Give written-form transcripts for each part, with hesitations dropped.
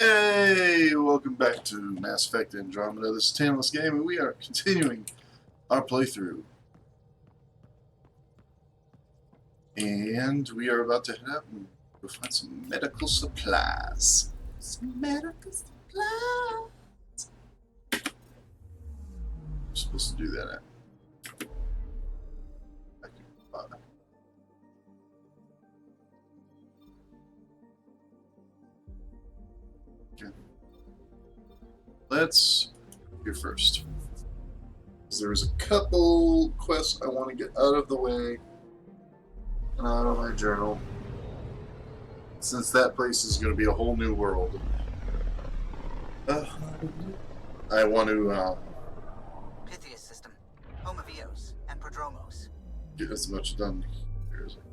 Hey, welcome back to Mass Effect Andromeda. This is Tantalus Game, and we are continuing our playthrough. And we are about to head out and go find some medical supplies. Some medical supplies. I'm supposed to do that at. Okay. Let's do first. There's a couple quests I want to get out of the way and out of my journal, since that place is going to be a whole new world. I want to Pythias system, home of Eos and Prodromos. get as much done here as I can.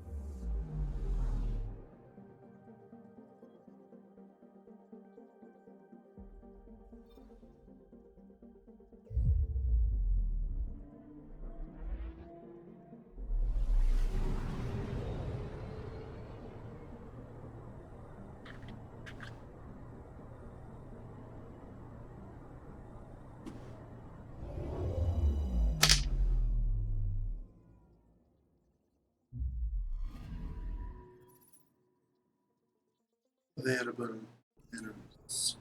They had a bunch of enemies.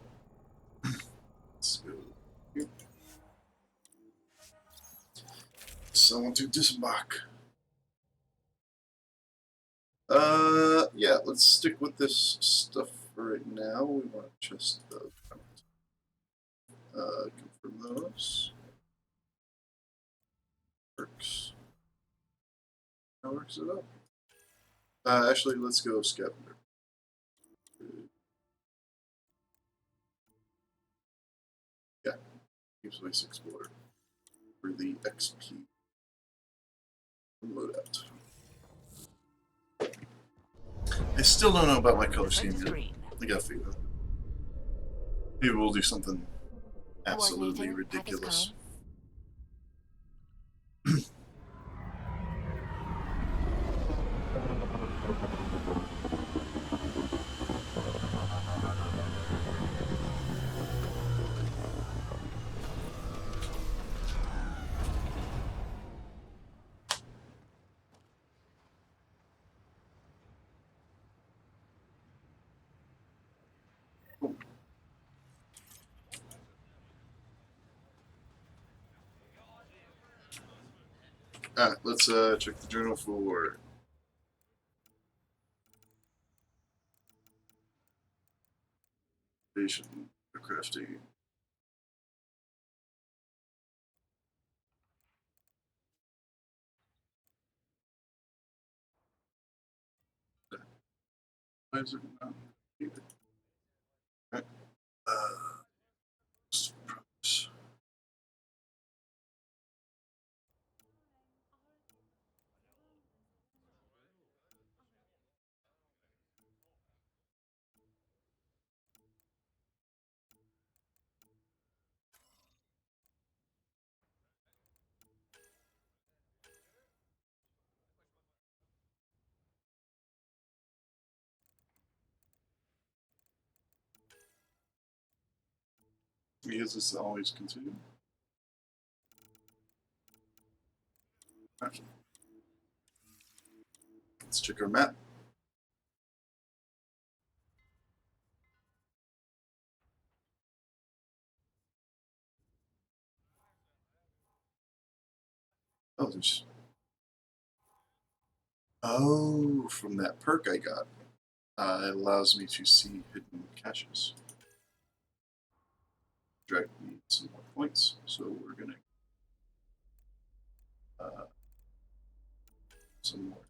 Let's go here. Someone to disembark. Yeah, let's stick with this stuff for right now. We want to just confirm those. Works. How works it up? Actually, let's go scavenger. Yeah, keeps my 6 explorer for the XP loadout. I still don't know about my color scheme yet. I gotta figure it out. Maybe we'll do something absolutely ridiculous. Alright, let's check the journal for crafting. Why is it not either? Right. Because this always continue. Okay. Let's check our map. Oh, there's. Oh, from that perk I got, it allows me to see hidden caches. Drag me some more points, so we're gonna some more.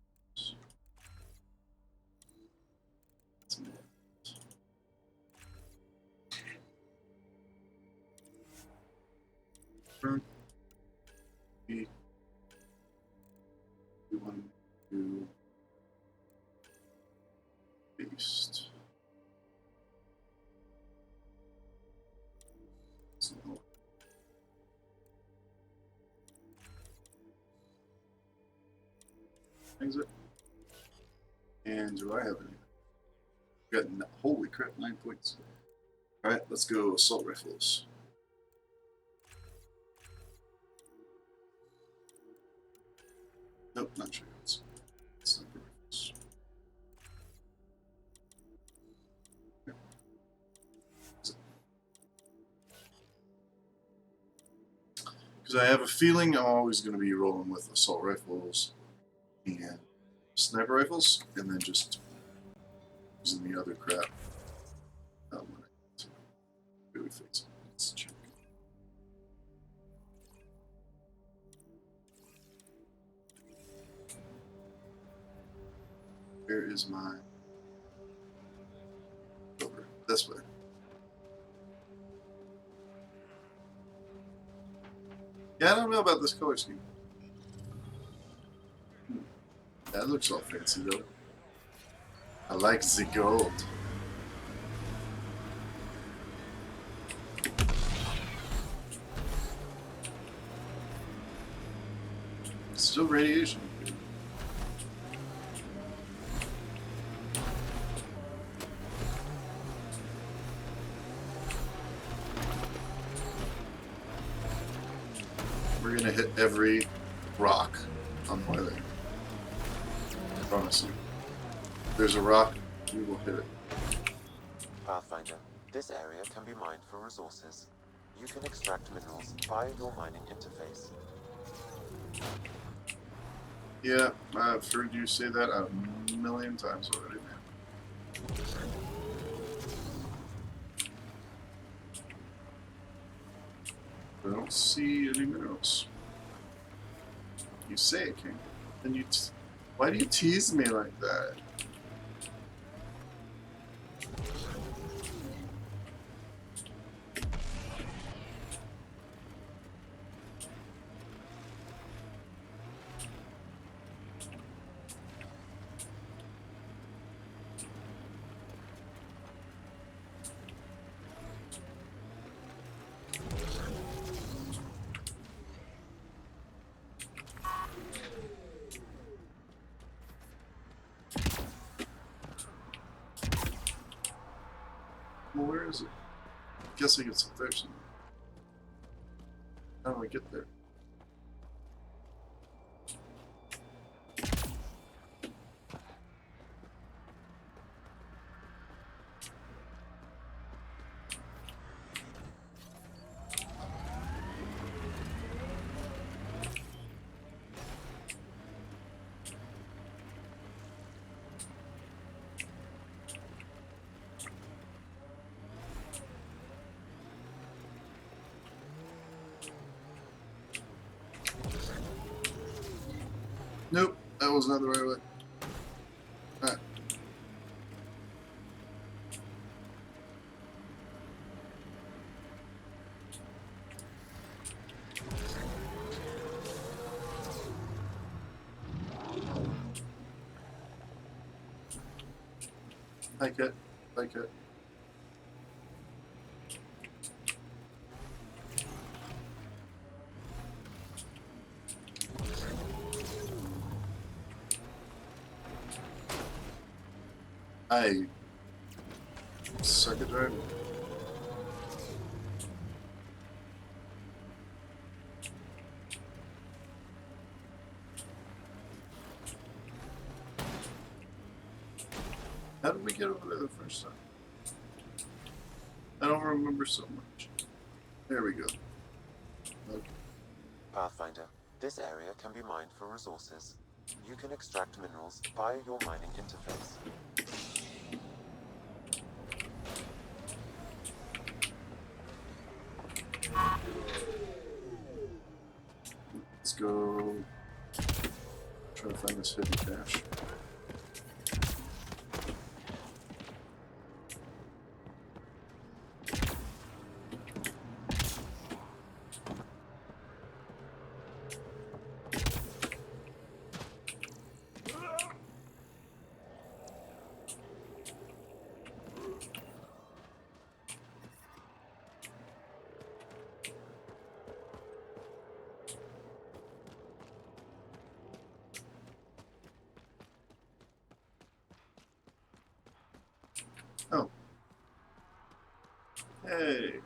Some more. We want to paste. Exit. And do I have any? Got holy crap, 9 points. Alright, let's go assault rifles. Nope, not shotguns. Sniper rifles. Because I have a feeling I'm always going to be rolling with assault rifles and sniper rifles, and then just using the other crap. When I really fix it. Let's check. Where is my over? This way. Yeah, I don't know about this color scheme. That looks all fancy though. I like the gold. Still radiation. We're gonna hit every rock on the way there. I promise you. If there's a rock, we will hit it. Pathfinder, this area can be mined for resources. You can extract minerals via your mining interface. Yeah, I've heard you say that a million times already, man. I don't see any minerals. You say it, King. And you. Why do you tease me like that? Well, where is it? I'm guessing it's up there somewhere. How do I get there? Nope, that was not the right way. Alright. Like it. Like it. I suck at driving. How did we get over there the first time? I don't remember so much. There we go. Okay. Pathfinder, this area can be mined for resources. You can extract minerals via your mining interface. Let's go try to find this hidden cache. Hey.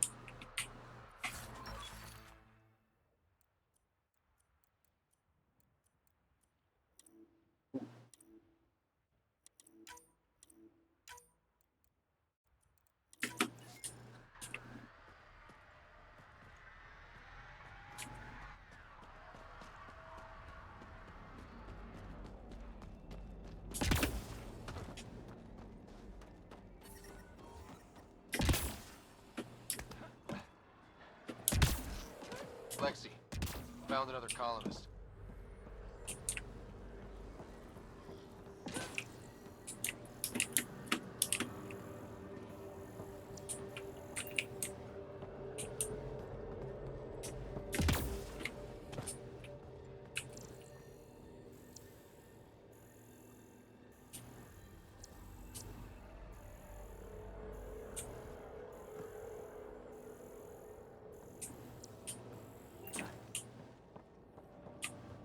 Lexi, found another colonist.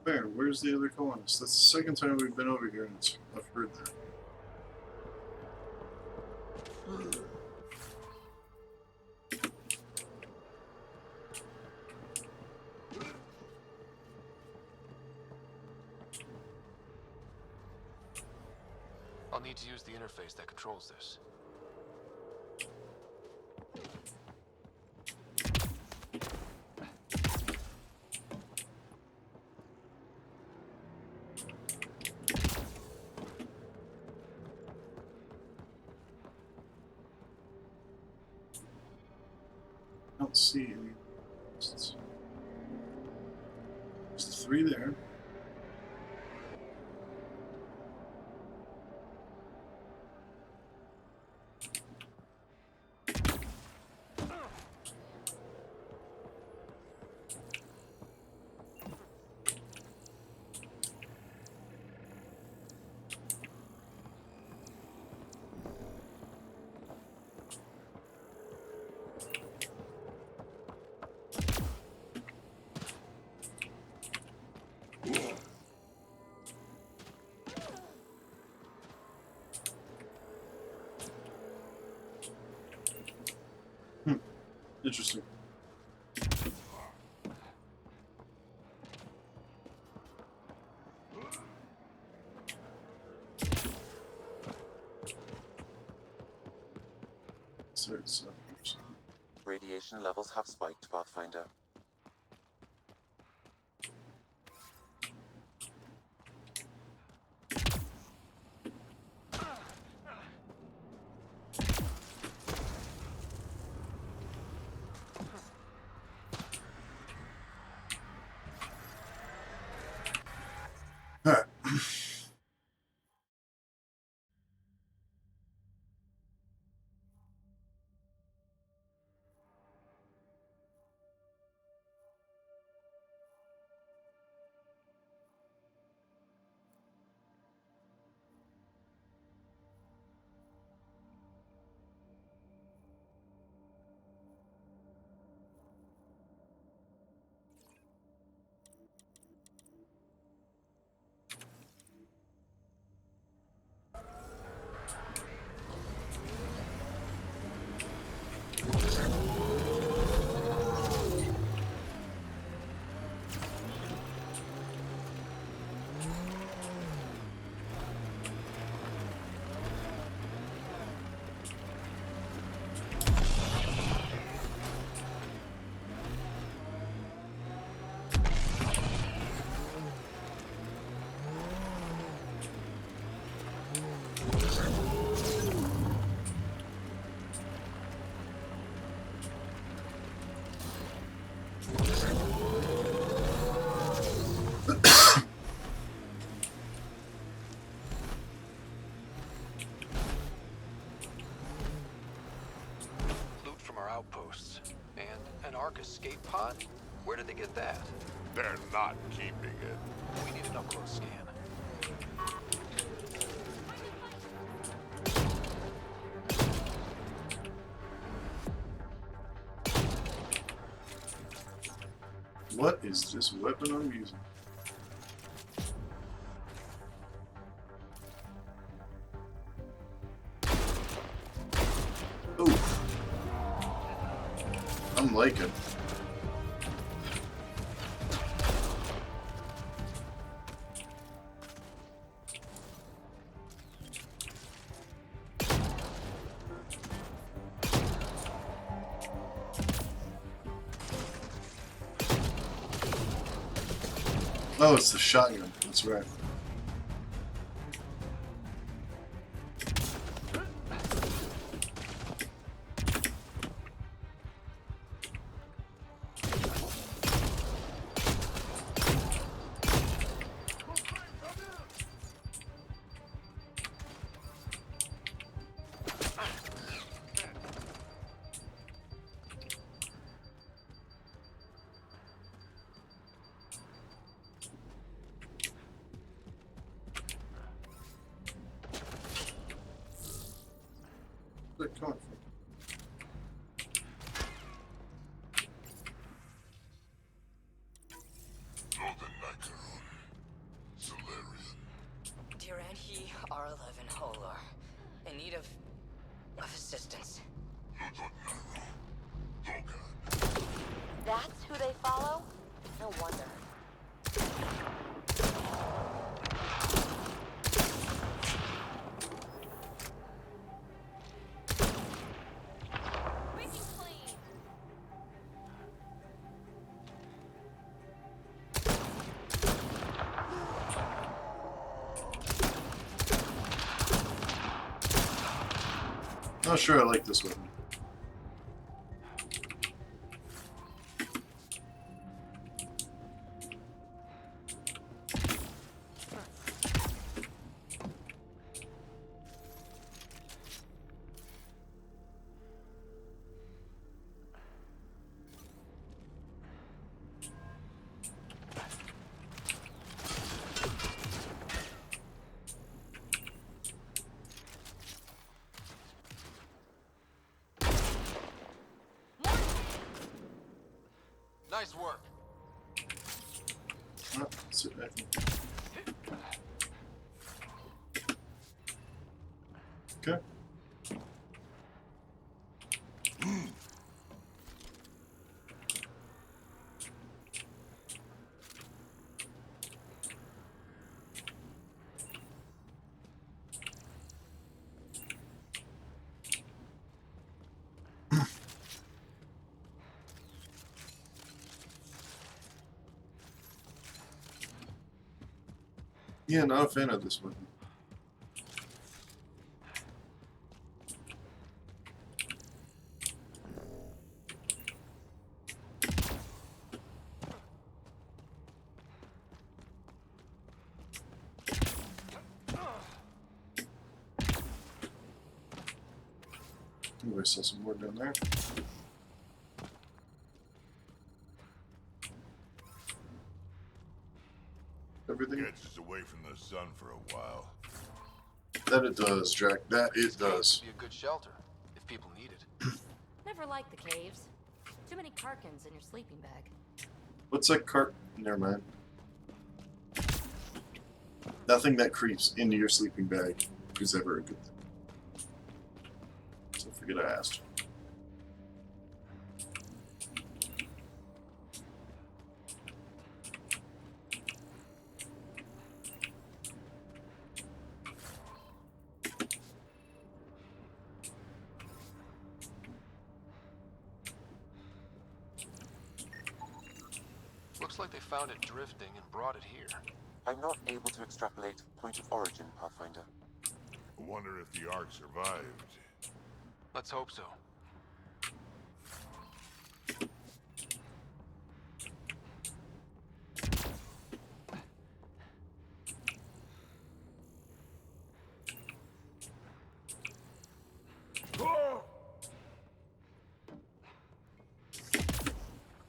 Where? Where's the other colonist? That's the second time we've been over here and I've heard that. I'll need to use the interface that controls this. I don't see any. There's the three there. Interesting. So it's Radiation levels have spiked, Pathfinder. Alright. Loot from our outposts. And an Ark escape pod? Where did they get that? They're not keeping it. We need an up-close scan. What is this weapon I'm using? Oof. I'm liking. Oh, it's the shotgun. That's right. Where's it coming from? Dear and he are 11 Holar. In need of assistance. That's who they follow? No wonder. Not sure I like this weapon. Nice work. Oh, that's it, I think. Okay. Yeah, not a fan of this weapon. Ooh, I saw some more down there. Everything Gets us away from the sun for a while. that it does, Jack. That it does. Be a good shelter if people need it. Never liked the caves. Too many Karkins in your sleeping bag. What's that cart? Never mind. Nothing that creeps into your sleeping bag is ever a good thing. So forget I asked. Looks like they found it drifting and brought it here. I'm not able to extrapolate point of origin, Pathfinder. I wonder if the Ark survived. Let's hope so.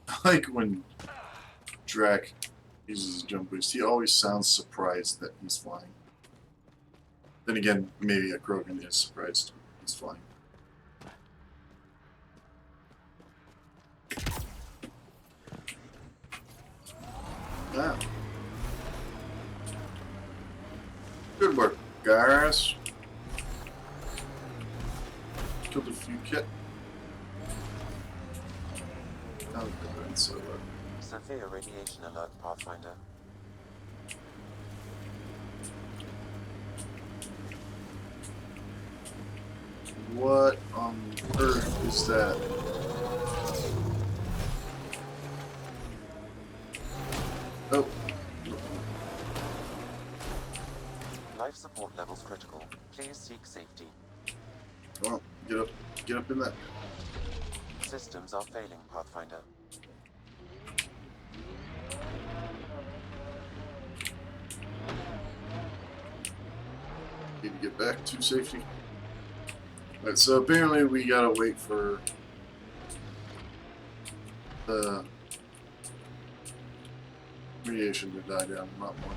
I like when Drac uses his jump boost, he always sounds surprised that he's flying. Then again, maybe a Krogan is surprised he's flying. Ah. Good work, guys. Killed a few kit. How am I doing so well? Severe radiation alert, Pathfinder. What on earth is that? Oh, Life support levels critical. Please seek safety. well, get up in that. Systems are failing, Pathfinder. Need to get back to safety. Alright, so apparently we gotta wait for the radiation to die down, not more.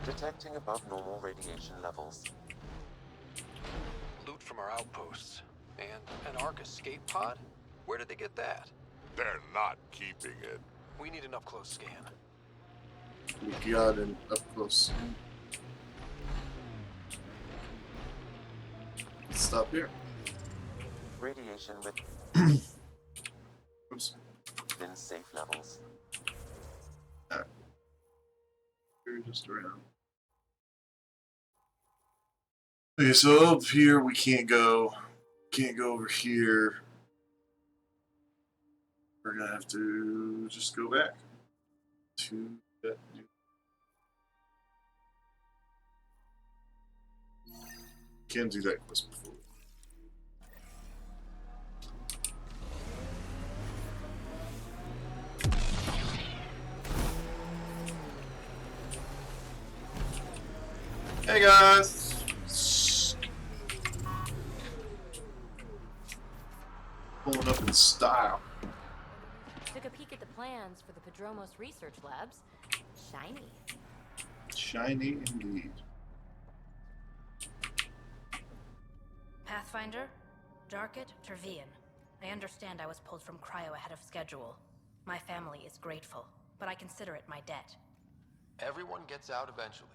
Detecting above normal radiation levels. Loot from our outposts. And an Ark escape pod? Where did they get that? They're not keeping it. We need an up-close scan. We got an up close. Let's stop here. Radiation Oops. within safe levels. We're just around. Okay, so up here we can't go. Can't go over here. We're gonna have to just go back to that new. Can do that quest before. Hey guys! Pulling up in style. Took a peek at the plans for the Padromos research labs. Shiny. Shiny indeed. Pathfinder, Darket, Tervian. I understand I was pulled from cryo ahead of schedule. My family is grateful, but I consider it my debt. Everyone gets out eventually.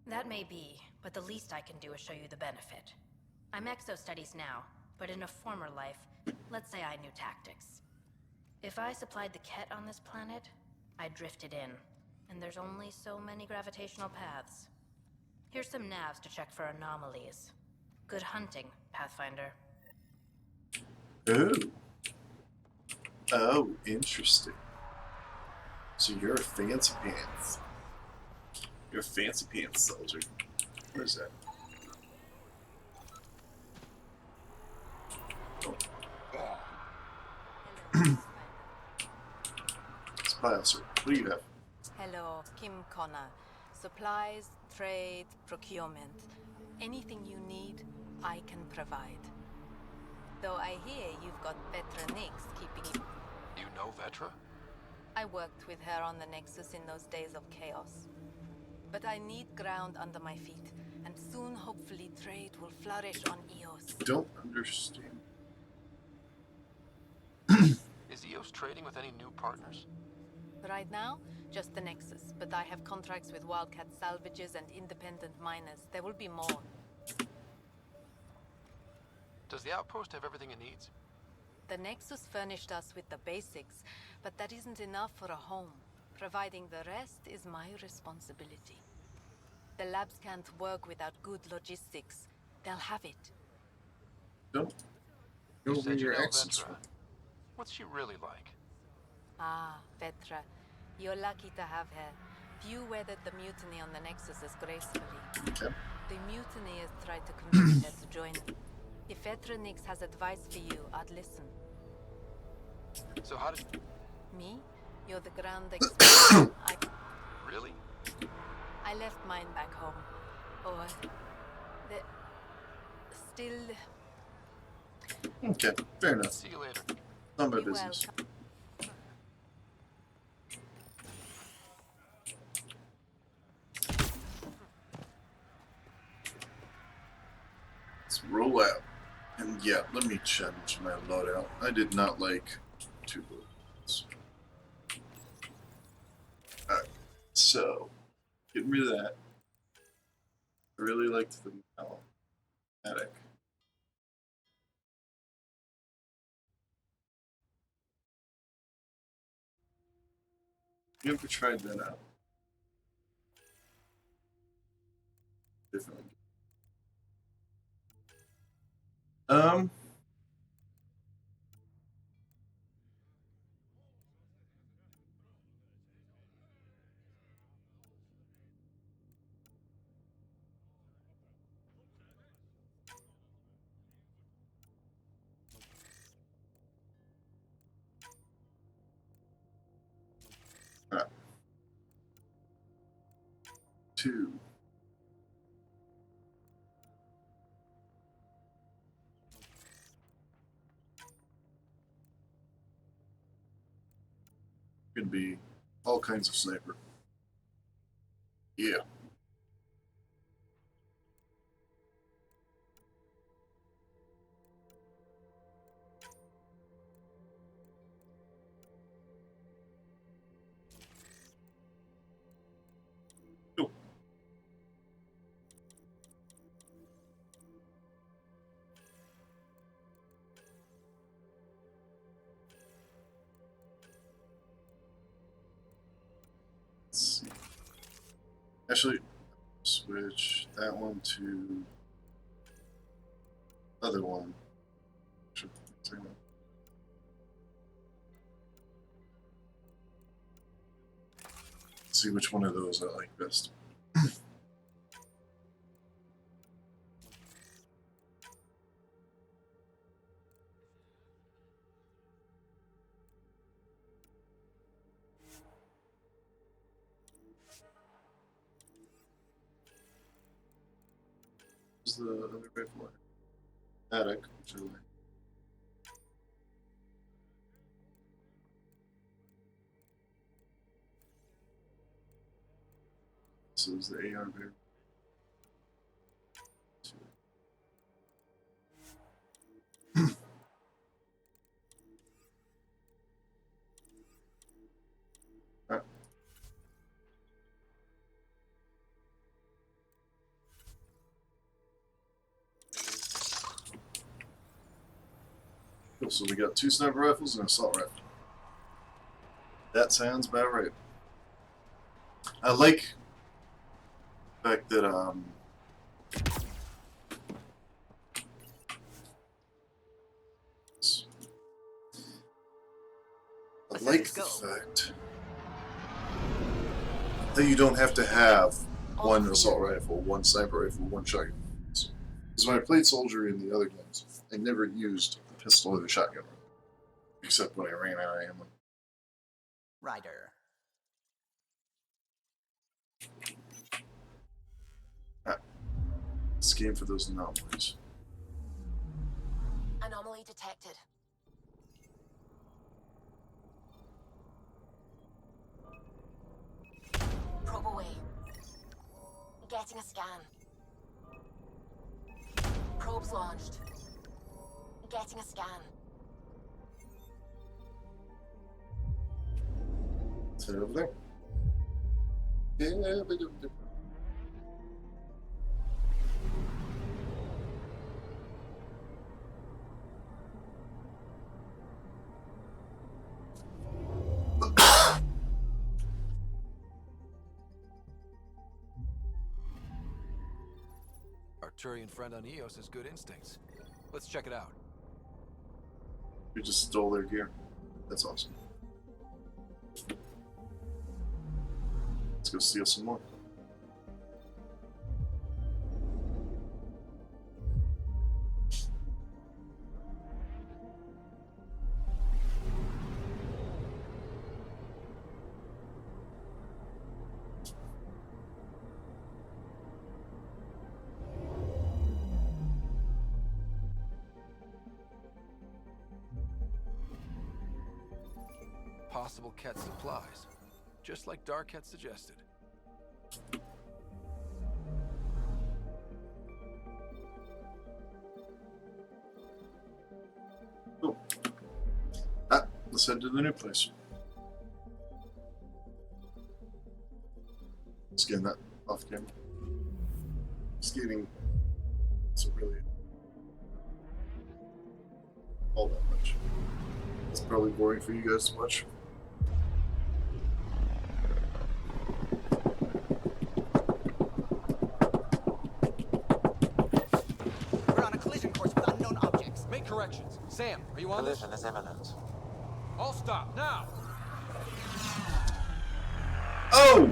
That may be, but the least I can do is show you the benefit. I'm exo-studies now, but in a former life, let's say I knew tactics. If I supplied the Ket on this planet, I drifted in, and there's only so many gravitational paths. Here's some navs to check for anomalies. Good hunting, Pathfinder. Oh. Oh, interesting. So you're a fancy pants. You're a fancy pants soldier. What is that? Oh. Spy officer, what do you have? Hello, Kim Connor. Supplies, trade, procurement. Anything you need, I can provide. Though I hear you've got Vetra Nix keeping you. You know Vetra? I worked with her on the Nexus in those days of chaos. But I need ground under my feet, and soon hopefully trade will flourish on Eos. Don't understand. Is EOS trading with any new partners? Right now, just the Nexus, but I have contracts with Wildcat salvages and independent miners. There will be more. Does the outpost have everything it needs? The Nexus furnished us with the basics, but that isn't enough for a home. Providing the rest is my responsibility. The labs can't work without good logistics. They'll have it. Don't. You Go said you your know exes. Vetra. What's she really like? Ah, Vetra. You're lucky to have her. Few weathered the mutiny on the Nexus as gracefully. Okay. The mutineers tried to convince her to join. If Vetra Nix has advice for you, I'd listen. So how did... Me? You're the ground expert. Really? I left mine back home. Or... the... still... Okay, fair enough. See you later. Not my Be business. welcome. Let's roll out. And yeah, let me change my loadout. I did not like two bullets. Alright, so getting rid of that. I really liked the attic. Never tried that out. Definitely. Alright. 2. Could be all kinds of sniper. Yeah. Cool. Let's see. Actually, switch that one to other one. See which one of those I like best. What's the other rifle? Attic, which I like. So is the AR bear. Alright. Cool, so we got 2 sniper rifles and an assault rifle. That sounds about right. I like the fact that I like the fact that you don't have to have one assault rifle, one sniper rifle, one shotgun. Because when I played soldier in the other games, I never used a pistol or a shotgun, except when I ran out of ammo. Ryder. Scan for those anomalies. Anomaly detected. Probe away. Getting a scan. Probes launched. Getting a scan. Is it over there? Yeah, but Arturian friend on Eos has good instincts. Let's check it out. you just stole their gear. That's awesome. Let's go steal some more. Possible Ket supplies, just like Dark had suggested. Cool. Let's head to the new place. Let's get that off camera. Skating isn't really all that much. It's probably boring for you guys to watch. Great. Sam, are you on this? Collision is imminent. All stop, now! Oh!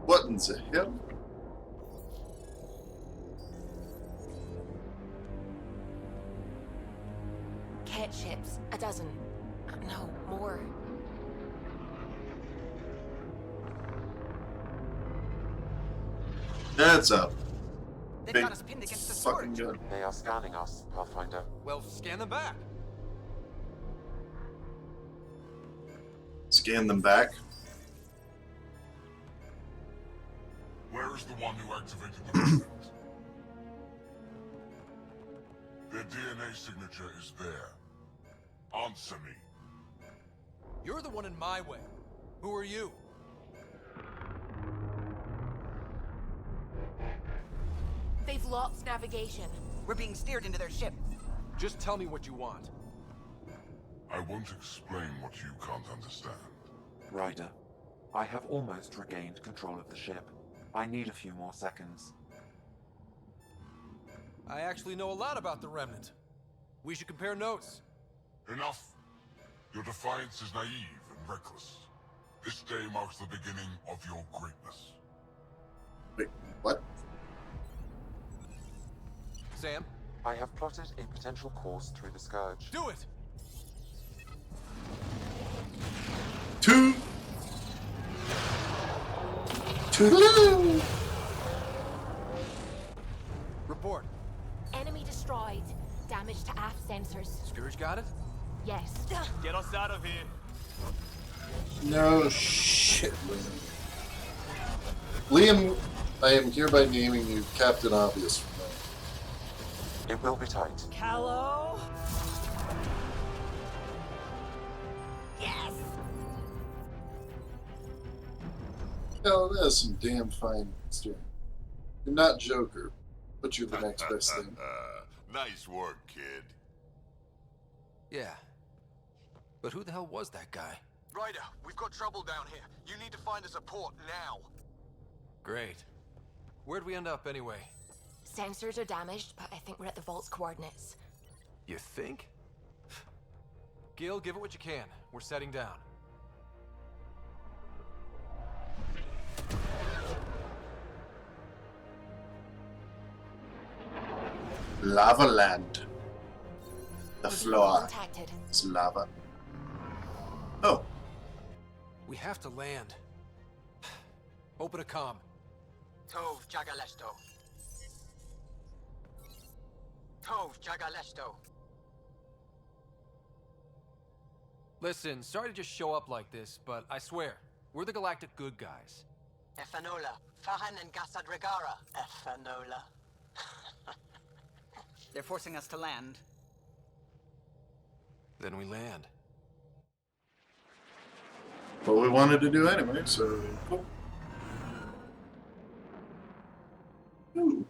What in the hell? Cat ships. A dozen. No, more. That's a They've big got us pinned against the fucking storage. gun. They are scanning us, Pathfinder. Well, scan them back. Scan them back. Where is the one who activated the movement? Their DNA signature is there. Answer me. You're the one in my way. Who are you? They've lost navigation. We're being steered into their ship. Just tell me what you want. I won't explain what you can't understand. Ryder, I have almost regained control of the ship. I need a few more seconds. I actually know a lot about the Remnant. We should compare notes. Enough. Your defiance is naive and reckless. This day marks the beginning of your greatness. Wait, what? Sam, I have plotted a potential course through the Scourge. do it! Two. Toodaloo! Report. Enemy destroyed. Damage to aft sensors. Scourge got it? Yes. Get us out of here. No shit, Liam. Liam, I am hereby naming you Captain Obvious from now. It will be tight. Hello? Yes! Hell, that is some damn fine steering. You're not Joker, but you're the next best thing. Nice work, kid. Yeah. But who the hell was that guy? Ryder, we've got trouble down here. You need to find us a port now. Great. Where'd we end up anyway? Sensors are damaged, but I think we're at the vault's coordinates. You think? Gil, give it what you can. We're setting down. Lava Land. The We've been floor contacted. is lava. Oh, We have to land. Open a comm. Tov Jagalesto. Tov Jagalesto. Listen, sorry to just show up like this, but I swear, we're the galactic good guys. Efanola. Fahan and Gassad Regara. Efanola. They're forcing us to land. Then we land. what we wanted to do anyway, so cool. Ooh.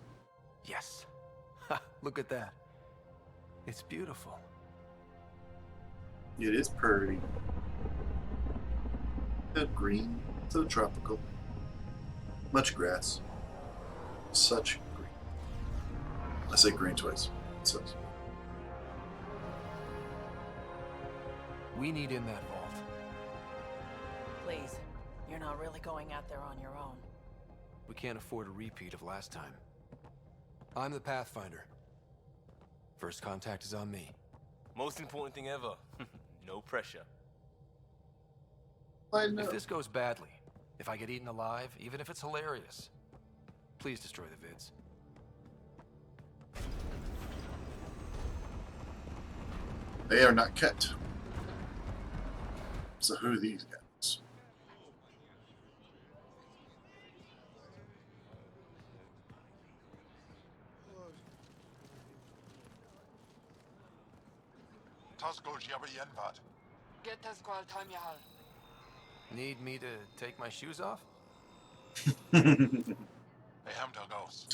Yes. Ha, look at that. It's beautiful. It is pretty. So green, so tropical. Much grass. Such green. I say green twice. So, We need in that vault. Please, you're not really going out there on your own. We can't afford a repeat of last time. I'm the Pathfinder. First contact is on me. Most important thing ever. No pressure. I know. If this goes badly, if I get eaten alive, even if it's hilarious, please destroy the vids. They are not cut. So who are these guys? Need me to take my shoes off? Do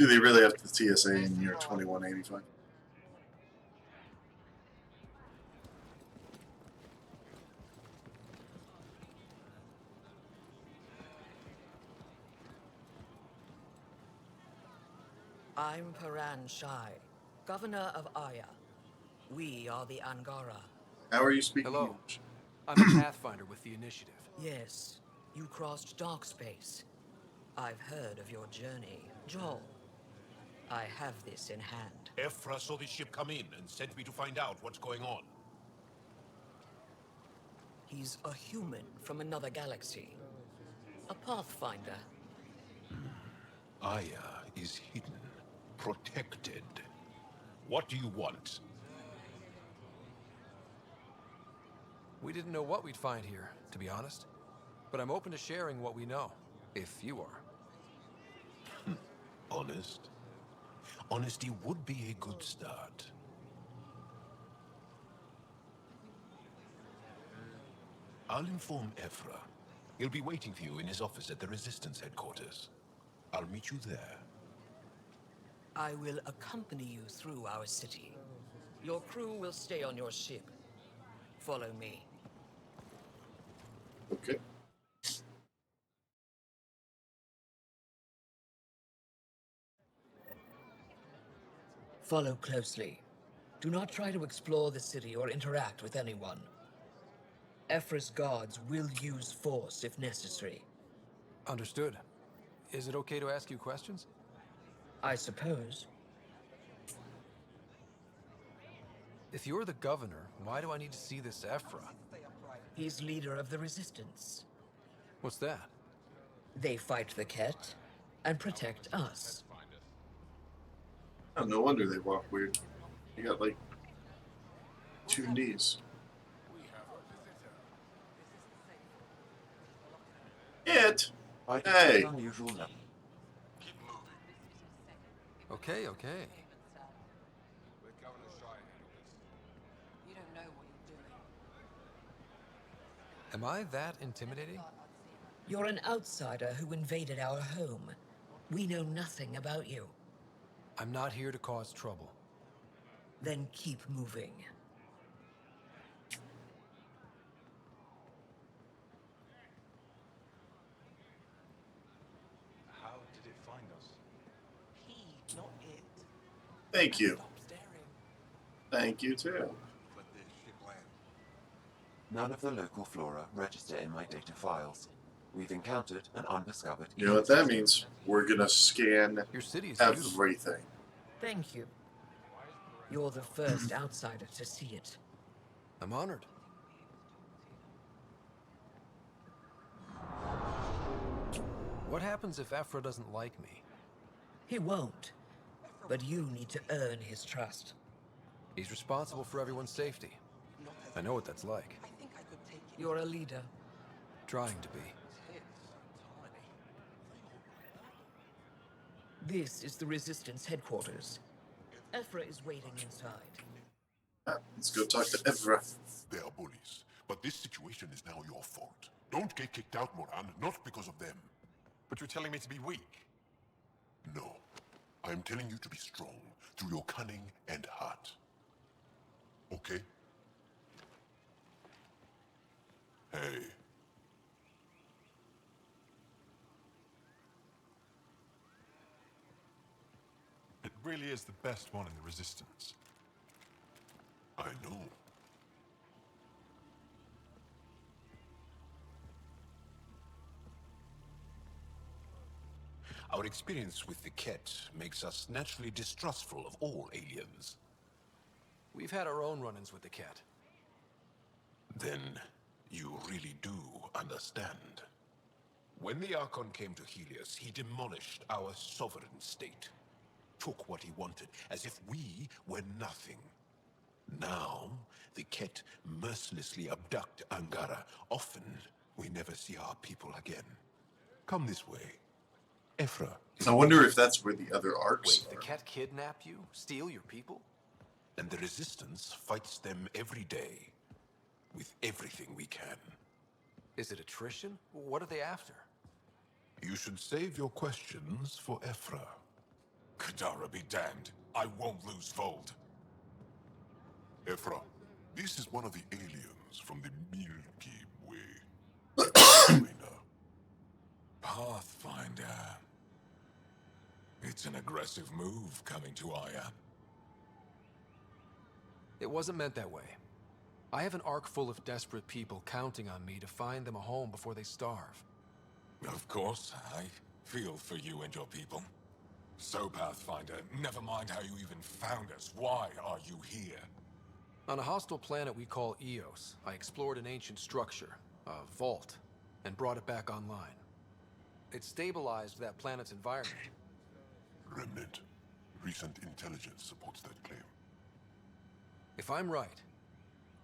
they really have the TSA in year 2185? I'm Paran Shai, governor of Aya. We are the Angara. How are you speaking Hello. English? I'm a Pathfinder with the initiative. Yes, you crossed dark space. I've heard of your journey, Joel. I have this in hand. Ephra saw the ship come in and sent me to find out what's going on. He's a human from another galaxy. A Pathfinder. Aya is hidden, protected. What do you want? We didn't know what we'd find here, to be honest. But I'm open to sharing what we know, if you are. Honest? Honesty would be a good start. I'll inform Ephra. He'll be waiting for you in his office at the Resistance headquarters. I'll meet you there. I will accompany you through our city. Your crew will stay on your ship. Follow me. Okay. Follow closely. Do not try to explore the city or interact with anyone. Ephra's guards will use force if necessary. Understood. Is it okay to ask you questions? I suppose. If you're the governor, why do I need to see this Ephra? He's leader of the Resistance. What's that? They fight the Ket and protect us. Oh, no wonder they walk weird. You got like 2 knees. It. I Hey. detect unusual level. Okay. You don't know what you're doing. Am I that intimidating? You're an outsider who invaded our home. We know nothing about you. I'm not here to cause trouble. Then keep moving. How did it find us? He, not it. Thank you. Stop staring. Thank you too. Let this ship land. None of the local flora register in my data files. We've encountered an undiscovered. You know what that means? We're gonna scan Your city is beautiful. everything. Thank you. You're the first outsider to see it. I'm honored. What happens if Ephra doesn't like me? He won't. But you need to earn his trust. He's responsible for everyone's safety. I know what that's like. I think I could take it. You're a leader. Trying to be. This is the Resistance headquarters. Ephra is waiting inside. Let's go talk to Evra. They are bullies, but this situation is now your fault. Don't get kicked out, Moran, not because of them. But you're telling me to be weak. No, I'm telling you to be strong through your cunning and heart. Okay? Hey. It really is the best one in the Resistance. I know. Our experience with the Ket makes us naturally distrustful of all aliens. We've had our own run-ins with the cat. Then you really do understand. When the Archon came to Helios, he demolished our sovereign state. Took what he wanted, as if we were nothing. Now, the Ket mercilessly abduct Angara. Often, we never see our people again. Come this way. Ephra. I wonder if that's where the other arcs Wait, the are. cat kidnap you? Steal your people? And the Resistance fights them every day. With everything we can. Is it attrition? What are they after? You should save your questions for Ephra. Kadara be damned. I won't lose Vold. Ephra, this is one of the aliens from the Milky Way. Pathfinder. It's an aggressive move coming to Aya. It wasn't meant that way. I have an ark full of desperate people counting on me to find them a home before they starve. Of course, I feel for you and your people. So, Pathfinder, never mind how you even found us. Why are you here? On a hostile planet we call Eos, I explored an ancient structure, a vault, and brought it back online. It stabilized that planet's environment. Remnant. Recent intelligence supports that claim. If I'm right,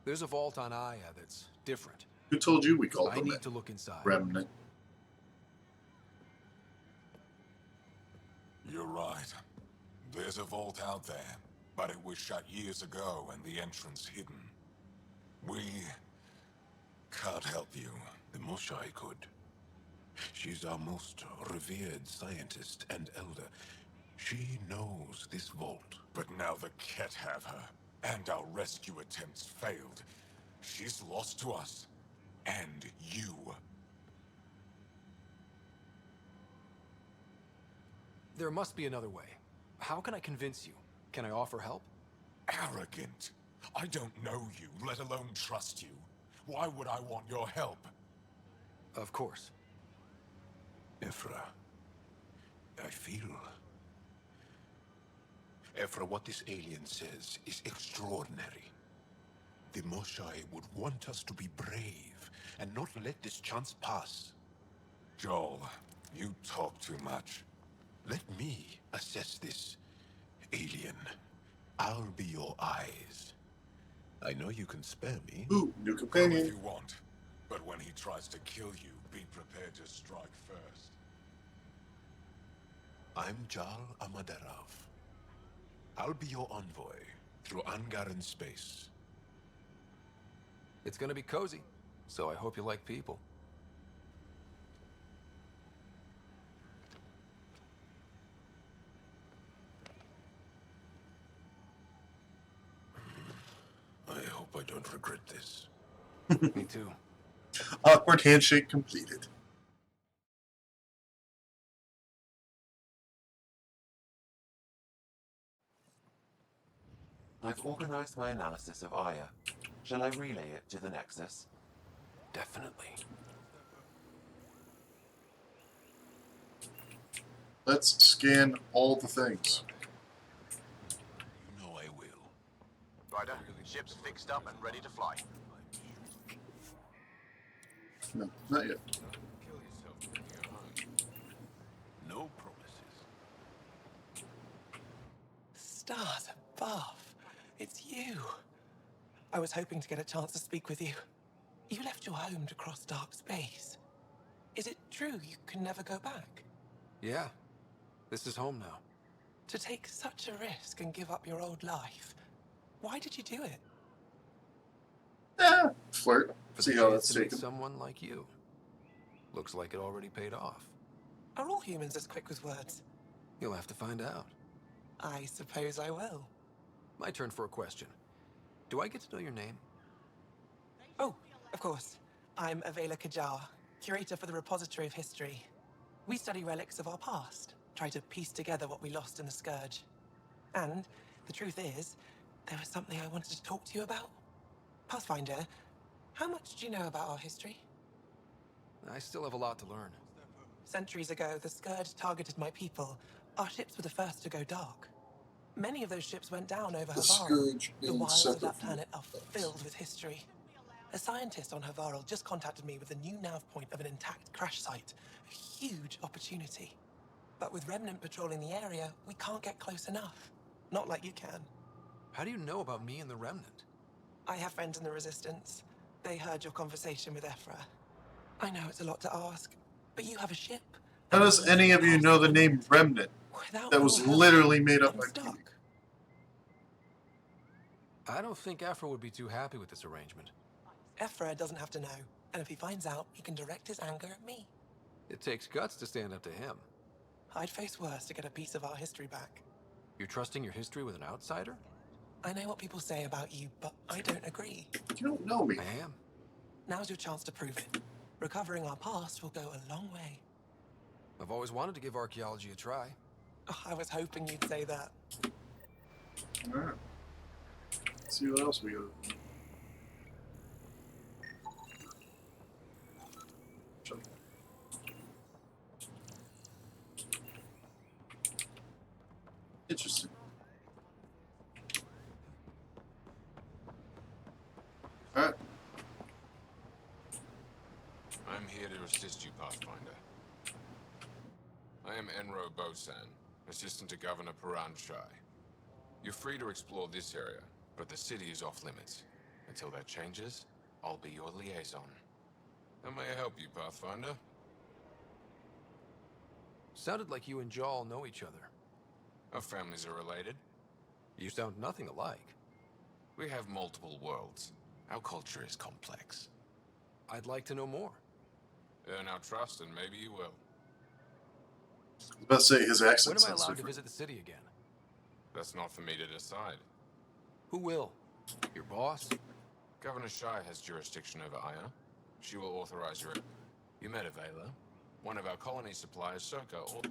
there's a vault on Aya that's different. Who told you we called I them need that? to look inside. Remnant. You're right. There's a vault out there, but it was shut years ago and the entrance hidden. We can't help you. The Moshai could. She's our most revered scientist and elder. She knows this vault. But now the Ket have her, and our rescue attempts failed. She's lost to us, and you. There must be another way. How can I convince you? Can I offer help? Arrogant. I don't know you, let alone trust you. Why would I want your help? Of course. Ephra, I feel... Ephra, what this alien says is extraordinary. The Moshai would want us to be brave and not let this chance pass. Joel, you talk too much. Let me assess this, alien. I'll be your eyes. I know you can spare me. Ooh, new Come companion. if you want, but when he tries to kill you, be prepared to strike first. I'm Jal Amaderov. I'll be your envoy through Angaran space. It's gonna be cozy, so I hope you like people. I hope I don't regret this. Me too. Awkward handshake completed. I've organized my analysis of Aya. Shall I relay it to the Nexus? Definitely. Let's scan all the things. You know I will. Ryder, ship's fixed up and ready to fly. No, not yet. Kill yourself when you're home. No promises. Stars above. It's you. I was hoping to get a chance to speak with you. You left your home to cross dark space. Is it true you can never go back? Yeah. This is home now. To take such a risk and give up your old life, why did you do it? Flirt. For See the how chance that's to meet taken. someone like you. Looks like it already paid off. Are all humans as quick with words? You'll have to find out. I suppose I will. My turn for a question. Do I get to know your name? Oh, of course. I'm Avela Kajar, curator for the Repository of History. We study relics of our past, try to piece together what we lost in the Scourge. And the truth is, there was something I wanted to talk to you about. Pathfinder, how much do you know about our history? I still have a lot to learn. Centuries ago, the Scourge targeted my people. Our ships were the first to go dark. Many of those ships went down over The Havarl. Scourge The being wilds of separate that from planet are the filled with history. A scientist on Havarl just contacted me with a new nav point of an intact crash site. A huge opportunity. But with Remnant patrolling the area, we can't get close enough. Not like you can. How do you know about me and the Remnant? I have friends in the Resistance. They heard your conversation with Ephra. I know it's a lot to ask, but you have a ship. How does any of you know the name Remnant? That was literally made up by Pete. I don't think Afro would be too happy with this arrangement. Ephra doesn't have to know, and if he finds out, he can direct his anger at me. It takes guts to stand up to him. I'd face worse to get a piece of our history back. You're trusting your history with an outsider? I know what people say about you, but I don't agree. You don't know me. I am. Now's your chance to prove it. Recovering our past will go a long way. I've always wanted to give archaeology a try. Oh, I was hoping you'd say that. Let's see what else we got. Interesting. Alright. I'm here to assist you, Pathfinder. I am Enro Bosan, assistant to Governor Paran Shai. You're free to explore this area, but the city is off limits. Until that changes, I'll be your liaison. How may I help you, Pathfinder? Sounded like you and Jaal know each other. Our families are related. You sound nothing alike. We have multiple worlds. Our culture is complex. I'd like to know more. Earn our trust, and maybe you will. I was about to say his accent. When am I sounds allowed to different. visit the city again? That's not for me to decide. Who will? Your boss? Governor Shai has jurisdiction over Aya. She will authorize your... You met Avela. One of our colony suppliers, Soka, or...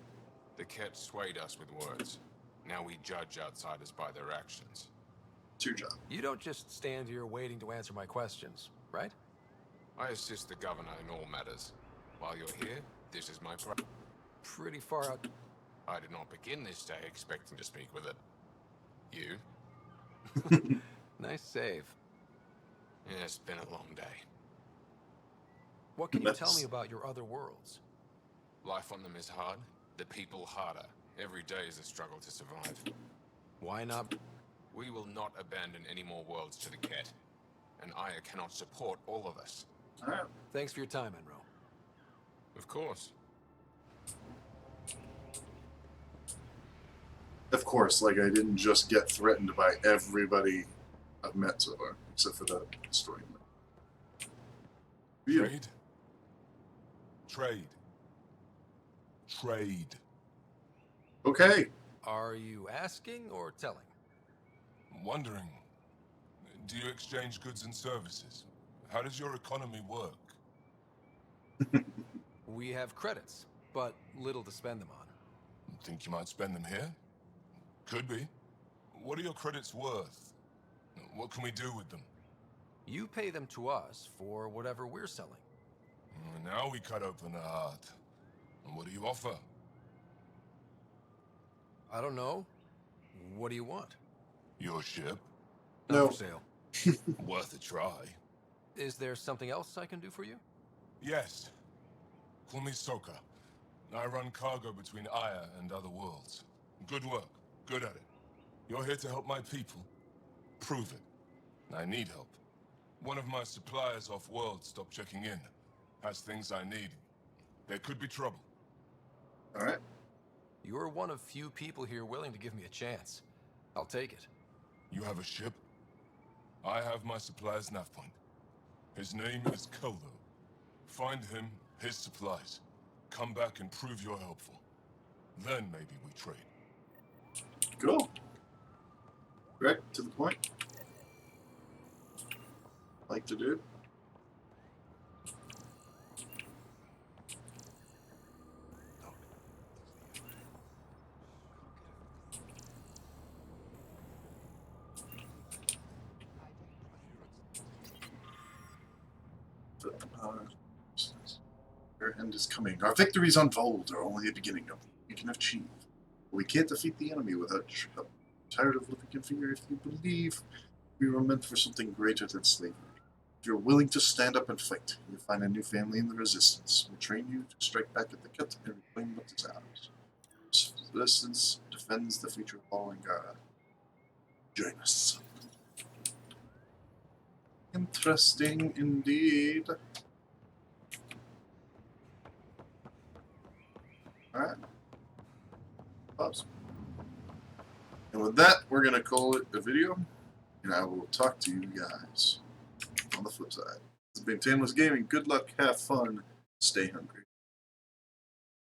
The Ket swayed us with words. Now we judge outsiders by their actions. It's your job. You don't just stand here waiting to answer my questions, right? I assist the governor in all matters. While you're here, this is my Pretty far out. I did not begin this day expecting to speak with it. You? Nice save. Yeah, it's been a long day. What can you tell me about your other worlds? Life on them is hard. The people harder. Every day is a struggle to survive. Why not? We will not abandon any more worlds to the Ket. And Aya cannot support all of us. Alright. Thanks for your time, Enro. Of course. Of course, like I didn't just get threatened by everybody I've met so far, except for the story. Trade? Trade. Trade. Okay. Are you asking or telling? Wondering, do you exchange goods and services? How does your economy work? We have credits, but little to spend them on. Think you might spend them here? Could be. What are your credits worth? What can we do with them? You pay them to us for whatever we're selling. Now we cut open the heart. And what do you offer? I don't know. What do you want? Your ship? Not for sale. Worth a try. Is there something else I can do for you? Yes. Call me Soka. I run cargo between Aya and other worlds. Good work. Good at it. You're here to help my people. Prove it. I need help. One of my suppliers off-world stopped checking in. Has things I need. There could be trouble. Alright. You're one of few people here willing to give me a chance. I'll take it. You have a ship? I have my supplier's nav point. His name is Koldo. Find him, his supplies. Come back and prove you're helpful. Then maybe we trade. Cool. Direct to the point. Like to do. Our end is coming. Our victories unfold are only the beginning of what we can achieve. We can't defeat the enemy without help. Tired of living in fear? If you believe we were meant for something greater than slavery. If you're willing to stand up and fight, you'll find a new family in the Resistance. We'll train you to strike back at the Ket and reclaim what is ours. This Resistance defends the future of all Angara. Join us. Interesting indeed. Alright. Pops. And with that, we're going to call it a video. And I will talk to you guys on the flip side. This has been Tantalus Gaming. Good luck, have fun, stay hungry.